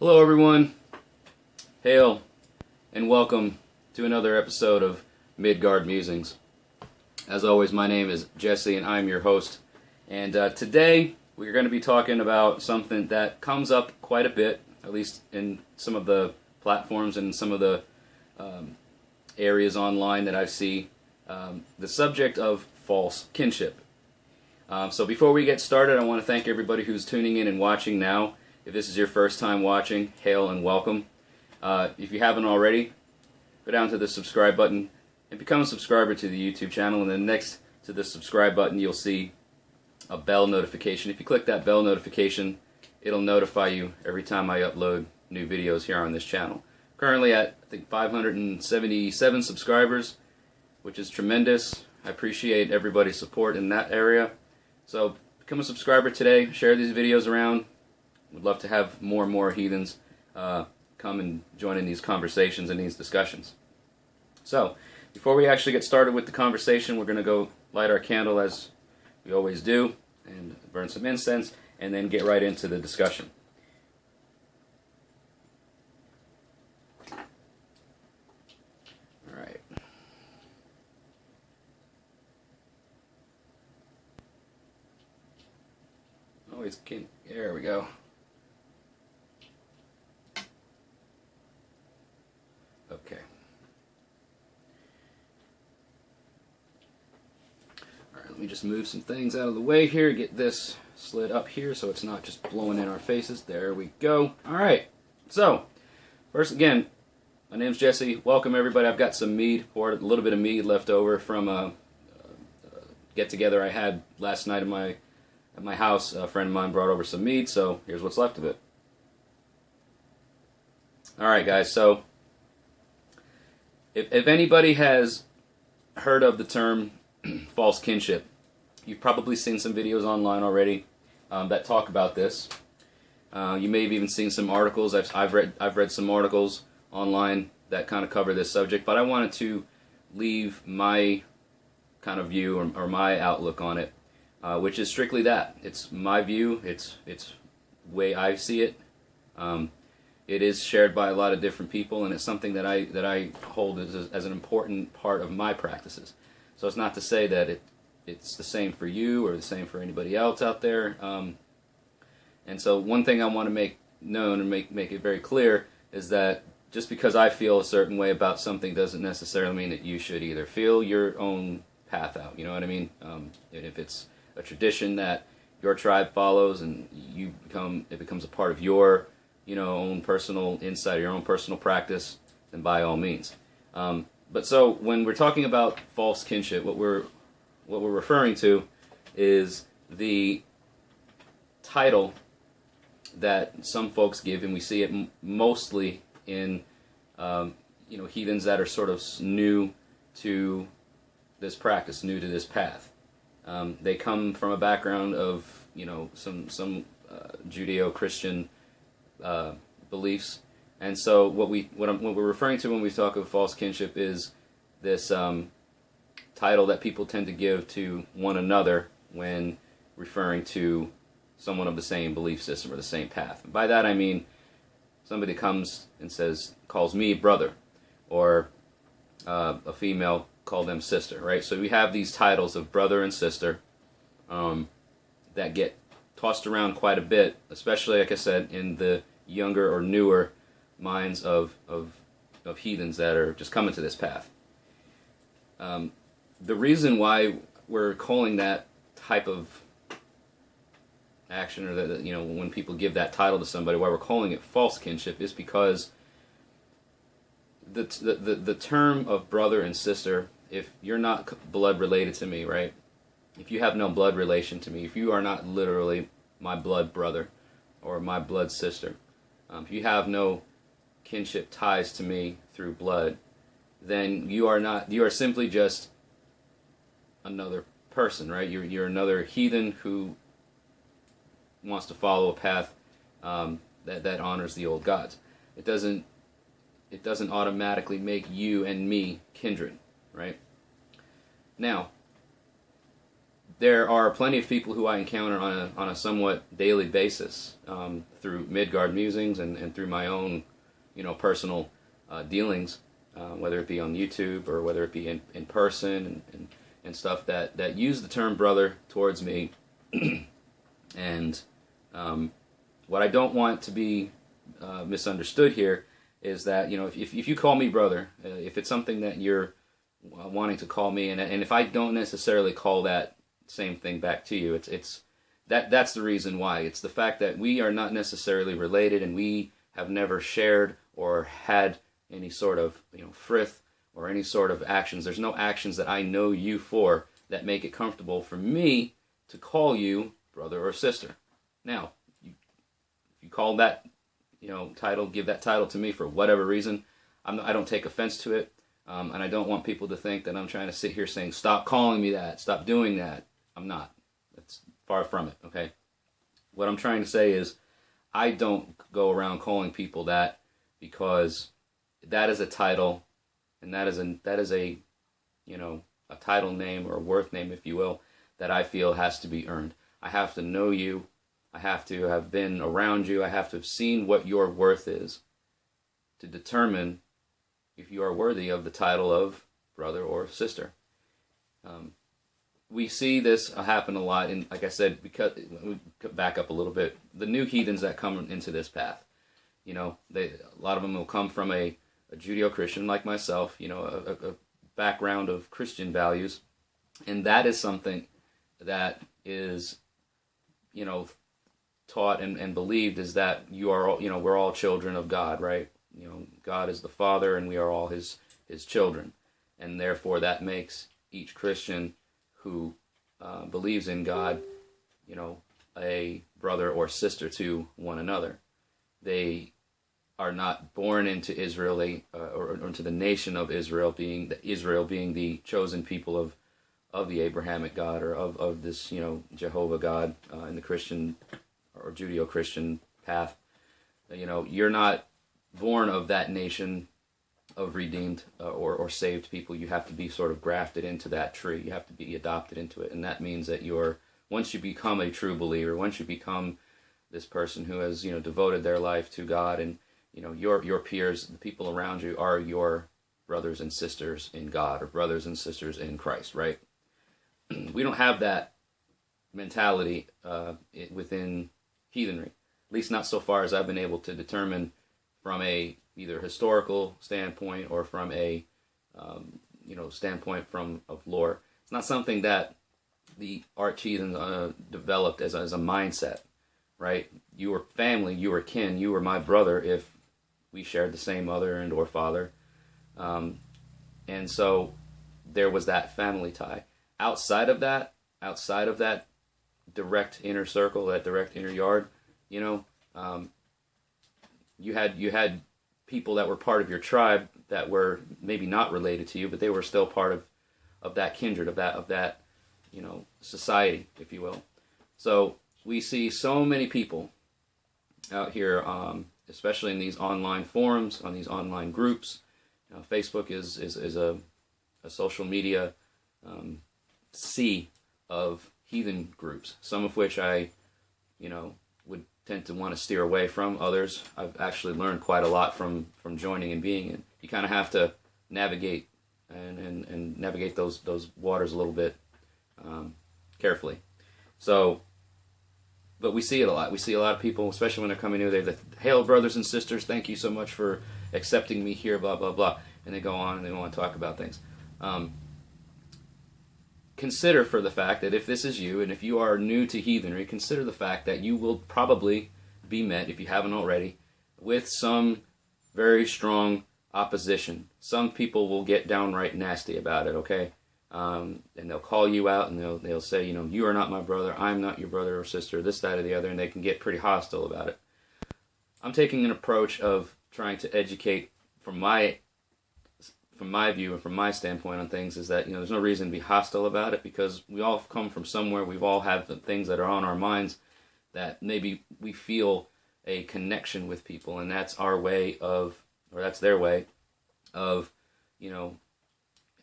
Hello everyone, hail, and welcome to another episode of Midgard Musings. As always, my name is Jesse and I'm your host. And today we're going to be talking about something that comes up quite a bit, at least in some of the platforms and some of the areas online that I see, the subject of false kinship. So before we get started, I want to thank everybody who's tuning in and watching now. If this is your first time watching, hail and welcome. If you haven't already, go down to the subscribe button and become a subscriber to the YouTube channel. And then next to the subscribe button, you'll see a bell notification. If you click that bell notification, it'll notify you every time I upload new videos here on this channel. Currently at, I think, 577 subscribers, which is tremendous. I appreciate everybody's support in that area. So become a subscriber today. Share these videos around. Would love to have more and more heathens come and join in these conversations and these discussions. So, before we actually get started with the conversation, we're going to go light our candle as we always do, and burn some incense, and then get right into the discussion. Alright. Always can. There we go. Okay. Alright, let me just move some things out of the way here, get this slid up here so it's not just blowing in our faces. There we go. Alright, so, first again, my name's Jesse. Welcome everybody. I've got some mead, poured a little bit of mead left over from a get-together I had last night at my house. A friend of mine brought over some mead, so here's what's left of it. Alright guys, so if anybody has heard of the term false kinship, you've probably seen some videos online already that talk about this. You may have even seen some articles. I've read some articles online that kind of cover this subject, but I wanted to leave my kind of view or my outlook on it, which is strictly that. It's my view. It's the way I see it. It is shared by a lot of different people, and it's something that I hold as an important part of my practices. So it's not to say that it's the same for you or the same for anybody else out there. And so one thing I want to make known and make it very clear is that just because I feel a certain way about something doesn't necessarily mean that you should either. Feel your own path out. You know what I mean? And if it's a tradition that your tribe follows and it becomes a part of your own personal insight, your own personal practice, then by all means. But so when we're talking about false kinship, what we're referring to is the title that some folks give, and we see it mostly in heathens that are sort of new to this new to this path. They come from a background of some Judeo-Christian beliefs, and so what we're referring to when we talk of false kinship is this title that people tend to give to one another when referring to someone of the same belief system or the same path. And by that I mean somebody comes and calls me brother, or a female call them sister, right? So we have these titles of brother and sister that get tossed around quite a bit, especially, like I said, in the younger or newer minds of heathens that are just coming to this path. The reason why we're calling that type of action, or that when people give that title to somebody, why we're calling it false kinship, is because the term of brother and sister, if you're not blood related to me, right? If you have no blood relation to me, if you are not literally my blood brother or my blood sister, if you have no kinship ties to me through blood, then you are simply just another person, right? You're another heathen who wants to follow a path that honors the old gods. It doesn't automatically make you and me kindred, right? Now, there are plenty of people who I encounter on a somewhat daily basis through Midgard Musings and through my own, personal dealings, whether it be on YouTube or whether it be in person and stuff that use the term brother towards me. And what I don't want to be misunderstood here is that, if you call me brother, if it's something that you're wanting to call me, and if I don't necessarily call that same thing back to you, that's the reason why. It's the fact that we are not necessarily related, and we have never shared or had any sort of frith or any sort of actions. There's no actions that I know you for that make it comfortable for me to call you brother or sister. Now, if you call that title, give that title to me for whatever reason, I don't take offense to it, and I don't want people to think that I'm trying to sit here saying, stop calling me that, stop doing that. I'm not. That's far from it, okay? What I'm trying to say is I don't go around calling people that, because that is a title, and that is a a title name or a worth name, if you will, that I feel has to be earned. I have to know you. I have to have been around you. I have to have seen what your worth is to determine if you are worthy of the title of brother or sister. We see this happen a lot, and like I said, because we back up a little bit, the new heathens that come into this path, a lot of them will come from a Judeo-Christian like myself, a background of Christian values, and that is something that is, taught and believed, is that you are all, we're all children of God, right? God is the Father, and we are all His children, and therefore that makes each Christian who believes in God, a brother or sister to one another. They are not born into Israel, or into the nation of Israel, being the chosen people of the Abrahamic God, or of this Jehovah God in the Christian or Judeo-Christian path. You're not born of that nation of redeemed or saved people. You have to be sort of grafted into that tree. You have to be adopted into it, and that means that once you become a true believer, once you become this person who has devoted their life to God, and your peers, the people around you, are your brothers and sisters in God, or brothers and sisters in Christ, right? We don't have that mentality within heathenry, at least not so far as I've been able to determine from a either historical standpoint or from a standpoint of lore. It's not something that the arch heathens developed as a mindset, right? You were family, you were kin, you were my brother if we shared the same mother and or father, and so there was that family tie. Outside of that direct inner circle, that direct inner yard, you had people that were part of your tribe that were maybe not related to you, but they were still part of that kindred, of that society, if you will. So we see so many people out here, especially in these online forums, on these online groups. Facebook is a social media sea of heathen groups, some of which I, would tend to want to steer away from. Others I've actually learned quite a lot from joining and being in. You kind of have to navigate and navigate those waters a little bit carefully. So, but we see it a lot. We see a lot of people, especially when they're coming new, they're like, "Hail, brothers and sisters, thank you so much for accepting me here, blah, blah, blah." And they go on and they want to talk about things. Consider for the fact that if this is you, and if you are new to heathenry, consider the fact that you will probably be met, if you haven't already, with some very strong opposition. Some people will get downright nasty about it, okay? And they'll call you out, and they'll say, you are not my brother, I'm not your brother or sister, this, that, or the other, and they can get pretty hostile about it. I'm taking an approach of trying to educate from my view and from my standpoint on things, is that there's no reason to be hostile about it, because we all come from somewhere. We've all have the things that are on our minds that maybe we feel a connection with people, and that's our way of, or that's their way of,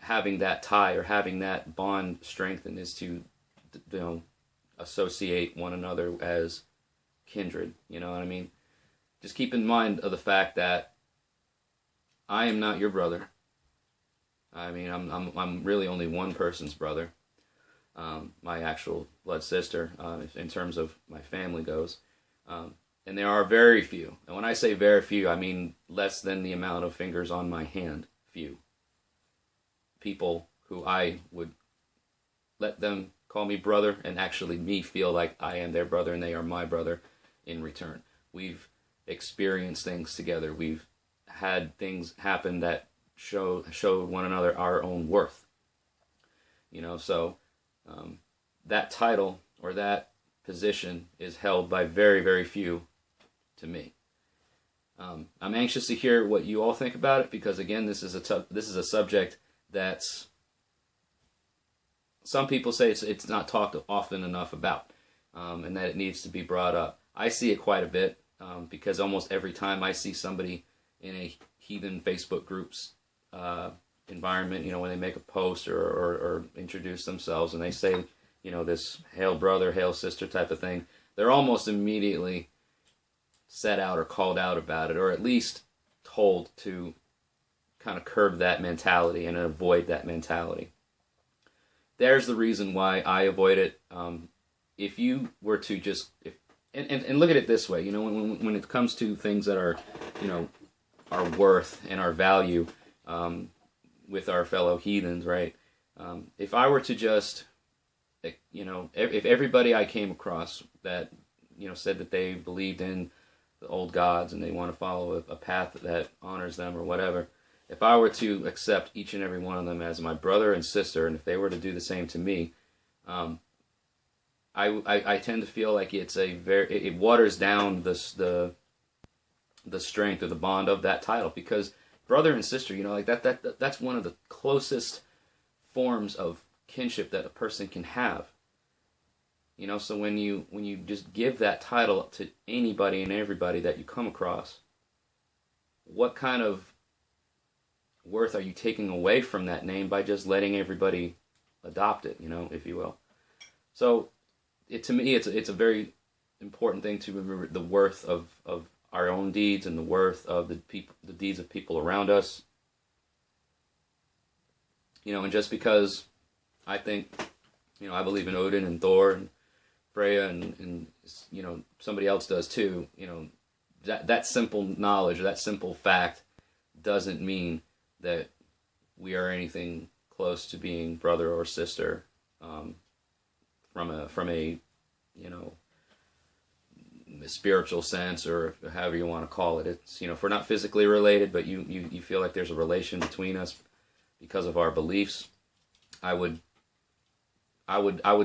having that tie or having that bond strengthened, is to associate one another as kindred. You know what I mean? Just keep in mind of the fact that I am not your brother. I mean, I'm really only one person's brother, my actual blood sister, in terms of my family goes. And there are very few. And when I say very few, I mean less than the amount of fingers on my hand. Few people who I would let them call me brother and actually me feel like I am their brother and they are my brother in return. We've experienced things together. We've had things happen that showed one another our own worth. So that title or that position is held by very, very few to me. I'm anxious to hear what you all think about it, because again, this is a subject that's, some people say it's not talked often enough about, and that it needs to be brought up. I see it quite a bit, because almost every time I see somebody in a heathen Facebook group's environment, when they make a post or introduce themselves and they say, this hail brother, hail sister type of thing, they're almost immediately set out or called out about it, or at least told to kind of curb that mentality and avoid that mentality. There's the reason why I avoid it. If you were to just, and look at it this way, when it comes to things that are, our worth and our value with our fellow heathens, right? If I were to just, if everybody I came across that, said that they believed in the old gods and they want to follow a path that honors them or whatever, if I were to accept each and every one of them as my brother and sister, and if they were to do the same to me, I tend to feel like it waters down the strength or the bond of that title, because brother and sister, that's one of the closest forms of kinship that a person can have. So when you just give that title to anybody and everybody that you come across, what kind of worth are you taking away from that name by just letting everybody adopt it, if you will? So to me, it's a very important thing to remember the worth of our own deeds and the worth of the deeds of people around us. And just because I think, I believe in Odin and Thor and Freya and somebody else does too, that simple knowledge, that simple fact doesn't mean that we are anything close to being brother or sister from a spiritual sense, or however you want to call it. It's, if we're not physically related, but you feel like there's a relation between us because of our beliefs, I would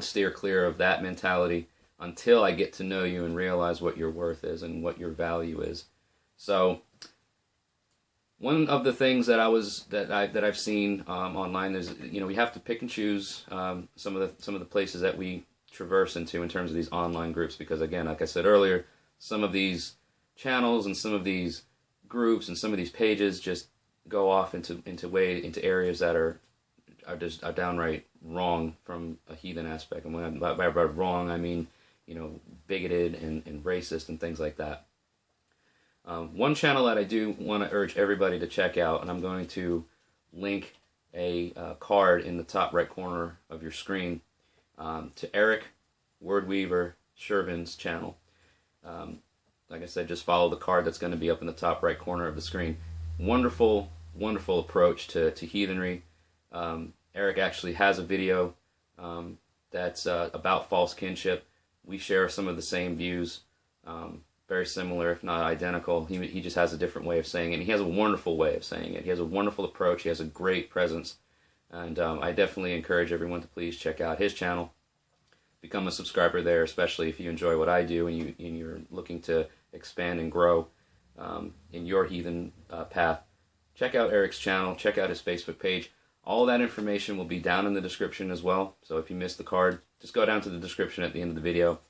steer clear of that mentality until I get to know you and realize what your worth is and what your value is. So one of the things that I've seen online is, we have to pick and choose some of the places that we traverse into in terms of these online groups, because again, like I said earlier, some of these channels and some of these groups and some of these pages just go off into areas that are downright wrong from a heathen aspect. And when by wrong, I mean, bigoted and racist and things like that. One channel that I do want to urge everybody to check out, and I'm going to link a card in the top right corner of your screen to Eric Wordweaver Shervin's channel. Like I said, just follow the card that's going to be up in the top right corner of the screen. Wonderful, wonderful approach to heathenry. Eric actually has a video that's about false kinship. We share some of the same views, very similar, if not identical. He just has a different way of saying it. And he has a wonderful way of saying it. He has a wonderful approach. He has a great presence. And I definitely encourage everyone to please check out his channel. Become a subscriber there, especially if you enjoy what I do and you're looking to expand and grow in your heathen path. Check out Eric's channel. Check out his Facebook page. All that information will be down in the description as well. So if you missed the card, just go down to the description at the end of the video.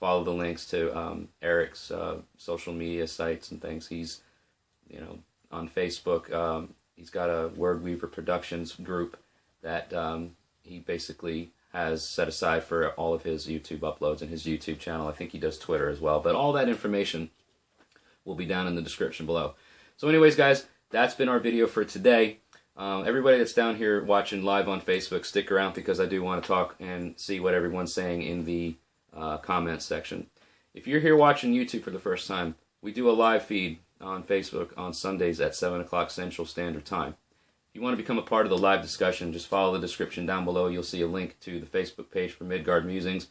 Follow the links to Eric's social media sites and things. He's, on Facebook. He's got a Wordweaver Productions group that he basically has set aside for all of his YouTube uploads and his YouTube channel. I think he does Twitter as well. But all that information will be down in the description below. So anyways, guys, that's been our video for today. Everybody that's down here watching live on Facebook, stick around because I do want to talk and see what everyone's saying in the comments section. If you're here watching YouTube for the first time, we do a live feed on Facebook on Sundays at 7 o'clock Central Standard Time. If you want to become a part of the live discussion, just follow the description down below. You'll see a link to the Facebook page for Midgard Musings.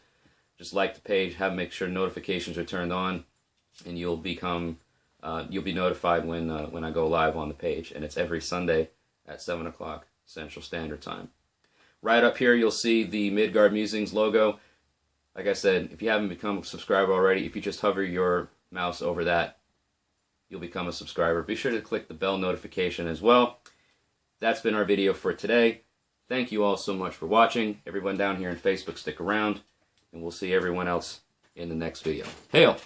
Just like the page, make sure notifications are turned on, and you'll be notified when I go live on the page. And it's every Sunday at 7 o'clock Central Standard Time. Right up here, you'll see the Midgard Musings logo. Like I said, if you haven't become a subscriber already, if you just hover your mouse over that, you'll become a subscriber. Be sure to click the bell notification as well. That's been our video for today. Thank you all so much for watching. Everyone down here in Facebook, stick around, and we'll see everyone else in the next video. Hail!